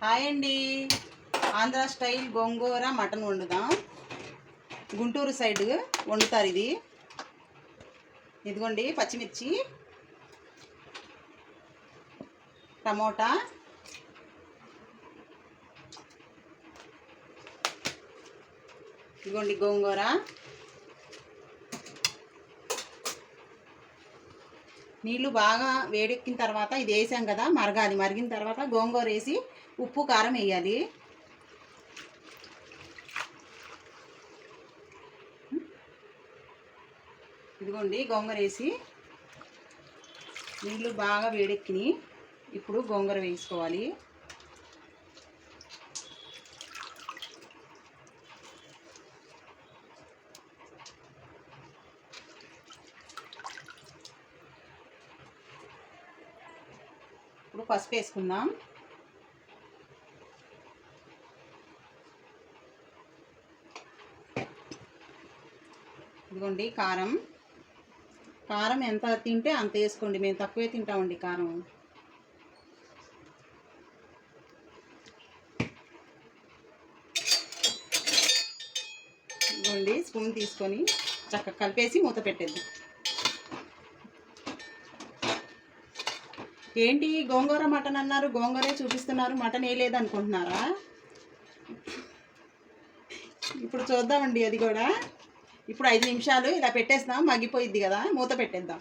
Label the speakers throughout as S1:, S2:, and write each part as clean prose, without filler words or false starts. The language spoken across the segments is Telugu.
S1: హాయ్ అండి. ఆంధ్ర స్టైల్ గోంగూర మటన్ వండుదాం. గుంటూరు సైడ్ వండుతారు ఇది. ఇదిగోండి పచ్చిమిర్చి, టమోటా, ఇదిగోండి గోంగూర, నీళ్ళు బాగా వేడెక్కిన తర్వాత ఇది వేసాం కదా, మరగాలి. మరిగిన తర్వాత గోంగూర వేసి ఉప్పు కారం వేయాలి. ఇదిగోండి గోంగూర వేసి నీళ్ళు బాగా వేడెక్కినాయి. ఇప్పుడు గోంగూర వేసుకోవాలి. ఇప్పుడు పసుపు వేసుకుందాం. ఇదిగోండి కారం. కారం ఎంత తింటే అంత వేసుకోండి. మేము తక్కువే తింటామండి కారం. ఇదిగోండి స్పూన్ తీసుకొని చక్కగా కలిపేసి మూత పెట్టేద్దాం. ఏంటి గోంగూర మటన్ అన్నారు, గోంగూరే చూపిస్తున్నారు, మటన్ వేయలేదు అనుకుంటున్నారా? ఇప్పుడు చూద్దామండి అది కూడా. ఇప్పుడు 5 నిమిషాలు ఇలా పెట్టేస్తాం, మగ్గిపోయిద్ది కదా, మూత పెట్టేద్దాం.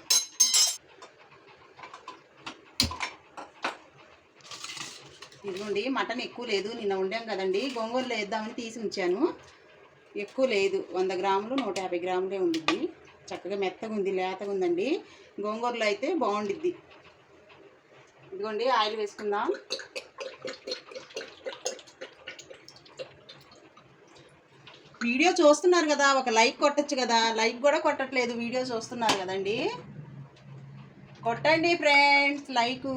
S1: ఇదిగోండి మటన్ ఎక్కువ లేదు, నిన్న వండాం కదండి, గోంగూరలో వేద్దామని తీసి ఉంచాను. ఎక్కువ లేదు, 100 గ్రాములు 150 గ్రాములే ఉండిద్ది. చక్కగా మెత్తగా ఉంది, లేతగా ఉందండి. గోంగూరలో అయితే బాగుండిద్ది. ఇదిగోండి ఆయిల్ వేసుకుందాం. వీడియో చూస్తున్నారు కదా, ఒక లైక్ కొట్టచ్చు కదా. లైక్ కూడా కొట్టట్లేదు, వీడియో చూస్తున్నారు కదండి. కొట్టండి ఫ్రెండ్స్ లైకు.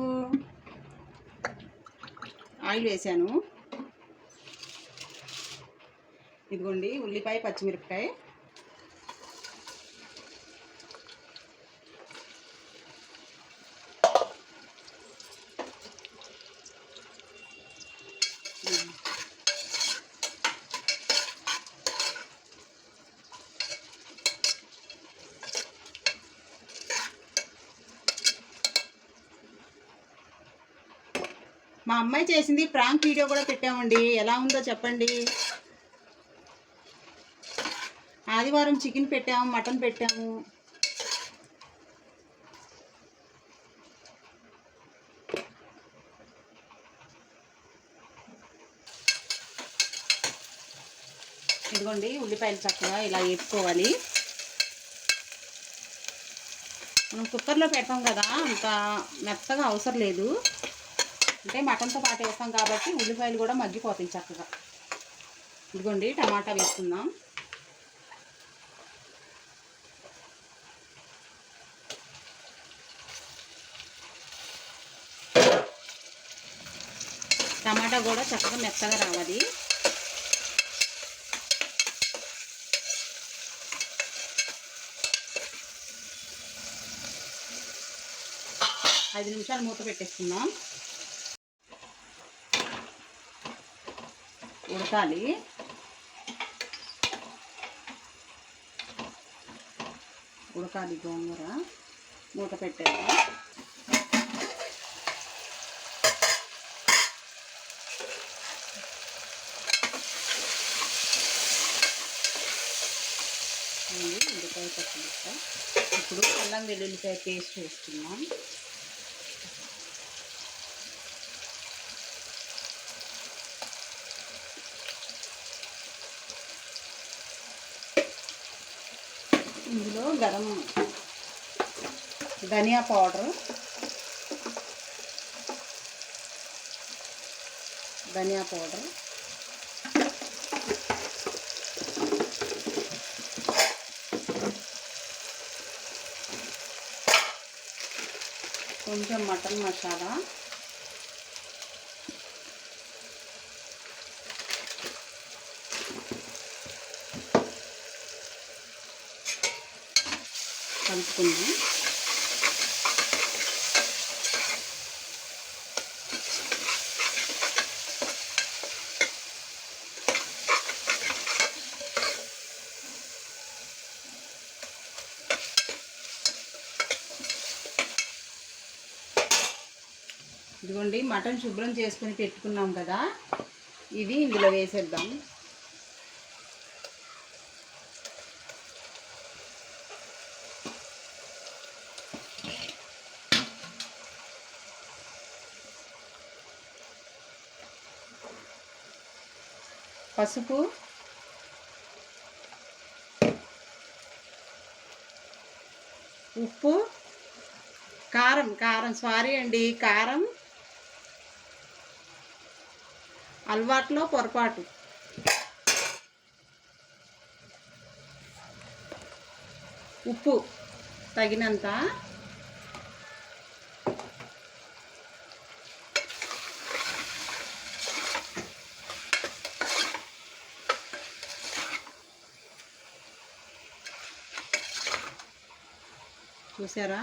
S1: ఆయిల్ వేసాను. ఇదిగోండి ఉల్లిపాయ, పచ్చిమిరపకాయ, మా అమ్మాయి చేసింది ప్రాంక్ వీడియో కూడా పెట్టామండి. ఎలా ఉందో చెప్పండి. ఆదివారం చికెన్ పెట్టాము, మటన్ పెట్టాము. ఇదిగోండి ఉల్లిపాయలు చక్కగా ఇలా వేపుకోవాలి. మనం కుక్కర్లో పెట్టాం కదా, అంత మెత్తగా అవసరం లేదు. అంటే మటన్తో పాటు వేస్తాం కాబట్టి ఉల్లిపాయలు కూడా మగ్గిపోతాయి చక్కగా. ఇదిగోండి టమాటా వేసుకుందాం. టమాటా కూడా చక్కగా మెత్తగా రావాలి. ఐదు నిమిషాలు మూత పెట్టేసుకుందాం. ఉడకాలి. గోంగూర. మూత పెట్టేద్దాం. ఉల్లిపాయ పచ్చిమిరపకాయ. ఇప్పుడు అల్లం వెల్లుల్లిపాయ పేస్ట్ వేసుకున్నాం. ఇందులో ధనియా పౌడర్, కొంచెం మటన్ మసాలా, కలుపుకుందాం. ఇదిగోండి మటన్ శుభ్రం చేసుకుని పెట్టుకున్నాం కదా, ఇది ఇందులో వేసేద్దాం. పసుపు, ఉప్పు, కారం సారీ అండి, కారం అలవాట్లో పొరపాటు. ఉప్పు తగినంత, చూసారా.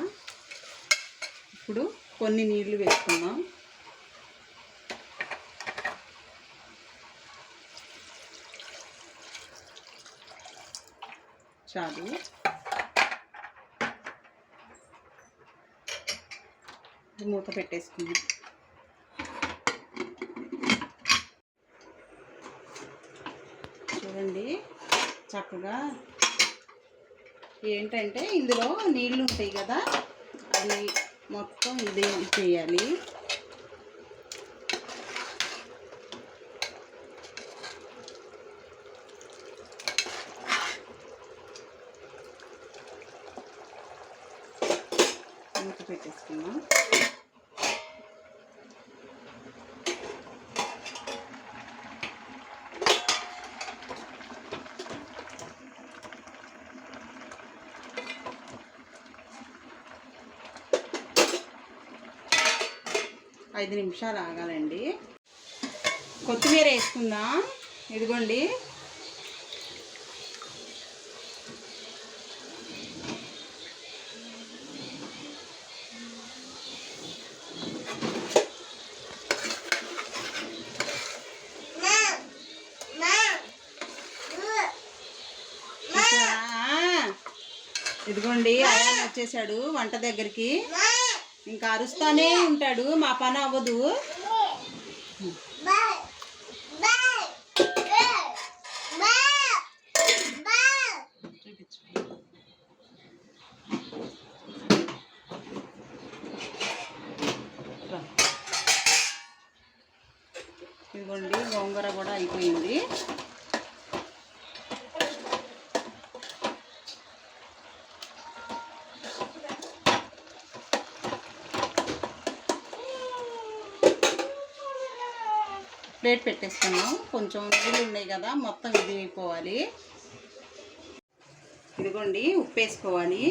S1: ఇప్పుడు కొన్ని నీళ్లు వేసుకున్నాం. చాలు. మూత పెట్టేసుకున్నాం. చూడండి చక్కగా. ఏంటంటే ఇందులో నీళ్ళు ఉంటాయి కదా, అది మొత్తం ఇది చేయాలి. మూత పెట్టేసుకున్నాం. ఐదు నిమిషాలు ఆగాలండి. కొత్తిమీర వేసుకుందాం. ఇదిగోండి ఇదిగోండి ఆయన వచ్చేసాడు వంట దగ్గరికి. ఇంకా అరుస్తానే ఉంటాడు, మా పని అవ్వదు. ఇదిగోండి గోంగూర కూడా అయిపోయింది. ప్లేట్ పెట్టేసుకున్నాం. కొంచెం నీళ్ళు ఉన్నాయి కదా, మొత్తం ఇది అయిపోవాలి. ఇదిగోండి ఉప్పు వేసుకోవాలి.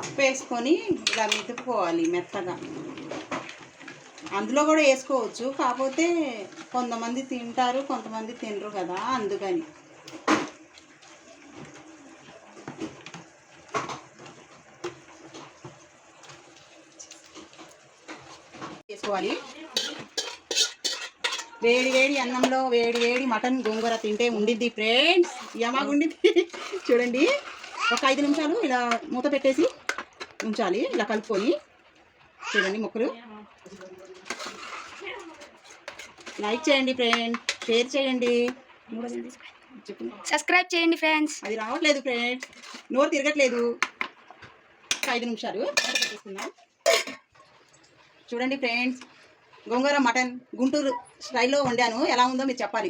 S1: ఉప్పు వేసుకొని ఇలా మెతుకుకోవాలి మెత్తగా. అందులో కూడా వేసుకోవచ్చు, కాకపోతే కొంతమంది తింటారు కొంతమంది తినరు కదా, అందుకని. వేసుకోవాలి. వేడి వేడి అన్నంలో వేడి వేడి మటన్ గోంగూర తింటే ఉండిద్ది ఫ్రెండ్స్, యమాగుండిద్ది. చూడండి ఒక 5 నిమిషాలు ఇలా మూత పెట్టేసి ఉంచాలి, ఇలా కలుపుకొని. చూడండి ముక్కలు. లైక్ చేయండి ఫ్రెండ్స్, షేర్ చేయండి,
S2: సబ్స్క్రైబ్ చేయండి ఫ్రెండ్స్.
S1: అది రావట్లేదు ఫ్రెండ్స్, నోరు తిరగట్లేదు. 5 నిమిషాలు పెట్టేసుకుందాం. చూడండి ఫ్రెండ్స్, గోంగూర మటన్ గుంటూరు స్టైల్లో వండాను. ఎలా ఉందో మీరు చెప్పాలి.